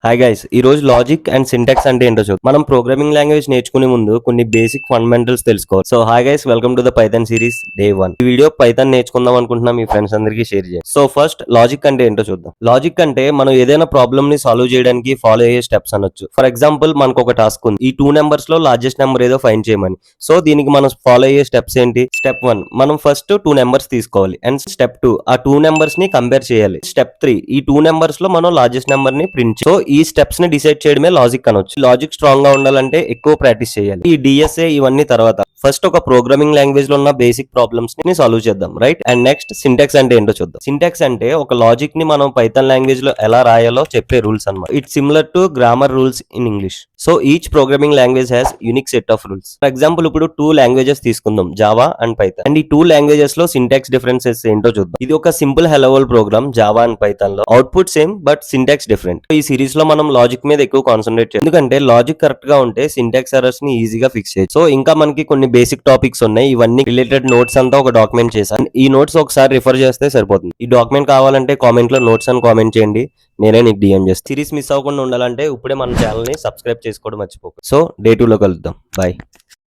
Hi guys, ఈ రోజు logic and syntax అంటే ఏంటో చూద్దాం. మనం ప్రోగ్రామింగ్ లాంగ్వేజ్ నేర్చుకునే ముందు కొన్ని బేసిక్ ఫండమెంటల్స్ తెలుసుకోవాలి. So hi guys, welcome to the Python series day 1. ఈ వీడియో పైథాన్ నేర్చుకుందాం అనుకుంటున్నా మీ ఫ్రెండ్స్ అందరికీ షేర్ చేయండి. సో ఫస్ట్ లాజిక్ అంటే ఏంటో చూద్దాం. లాజిక్ అంటే మనం ఏదైనా ప్రాబ్లమ్ ని సాల్వ్ చేయడానికి ఫాలో అయ్యే స్టెప్స్ అనొచ్చు. ఫర్ ఎగ్జాంపుల్, మనకు ఒక టాస్క్ ఉంది. ఈ 2 నెంబర్స్ లో లార్జెస్ట్ నెంబర్ ఏదో ఫైండ్ చేయమని. సో దీనికి మనం ఫాలో అయ్యే స్టెప్స్ ఏంటి? స్టెప్ 1, మనం ఫస్ట్ 2 నెంబర్స్ తీసుకోవాలి. అండ్ స్టెప్ 2, ఆ 2 నెంబర్స్ ని కంపేర్ చేయాలి. స్టెప్ 3, ఈ 2 నెంబర్స్ లో మనం లార్జెస్ట్ నెంబర్ ని ప్రింట్. సో ఈ స్టెప్స్ ని డిసైడ్ చేయడమే లాజిక్ అనొచ్చు. లాజిక్ స్ట్రాంగ్ గా ఉండాలంటే ఎక్కువ ప్రాక్టీస్ చేయాలి. ఈ డిఎస్ఏ ఇవన్నీ తర్వాత ఫస్ట్ ఒక ప్రోగ్రామింగ్ లాంగ్వేజ్ లో ఉన్న బేసిక్ ప్రాబ్లమ్స్ ని సాల్వ్ చేద్దాం, రైట్? అండ్ నెక్స్ట్ సింటాక్స్ అంటే ఏంటో చూద్దాం. సింటాక్స్ అంటే ఒక లాజిక్ ని మనం పైథాన్ లాంగ్వేజ్ లో ఎలా రాయాలో చెప్పే రూల్స్ అన్నమాట. It's similar to grammar rules in English. So each programming language has unique set of rules. For example, ఇప్పుడు 2 లాంగ్వేజెస్ తీసుకుందాం, జావా అండ్ పైథాన్. అండ్ ఈ 2 లాంగ్వేజెస్ లో సింటాక్స్ డిఫరెన్సెస్ ఏంటో చూద్దాం. ఇది ఒక simple hello world program Java and Python లో. Output same but syntax different. ఈ సిరీస్ లో మనం లాజిక్ మీద ఎక్కువ కాన్సన్ట్రేట్ చేయాలి, ఎందుకంటే లాజిక్ కరెక్ట్ గా ఉంటే సింటాక్స్ ఎర్రర్స్ ని ఈజీగా ఫిక్స్ చేయొచ్చు. సో ఇంకా మనకి కొన్ని బేసిక్ టాపిక్స్ ఉన్నాయి. ఇవన్నీ రిలేటెడ్ నోట్స్ అంతా ఒక డాక్యుమెంట్ చేశాను. ఈ నోట్స్ ఒకసారి రిఫర్ చేస్తే సరిపోతుంది. ఈ డాక్యుమెంట్ కావాలంటే కామెంట్ లో నోట్స్ అని కామెంట్ చేయండి, నేనే నీకు డిఎం చేస్తాను. సిరీస్ మిస్ అవ్వకుండా ఉండాలంటే ఇప్పుడే మన ఛానల్ ని సబ్స్క్రైబ్ చేసుకోవడం మర్చిపోకు. సో డే 2 లో కలుద్దాం. బాయ్.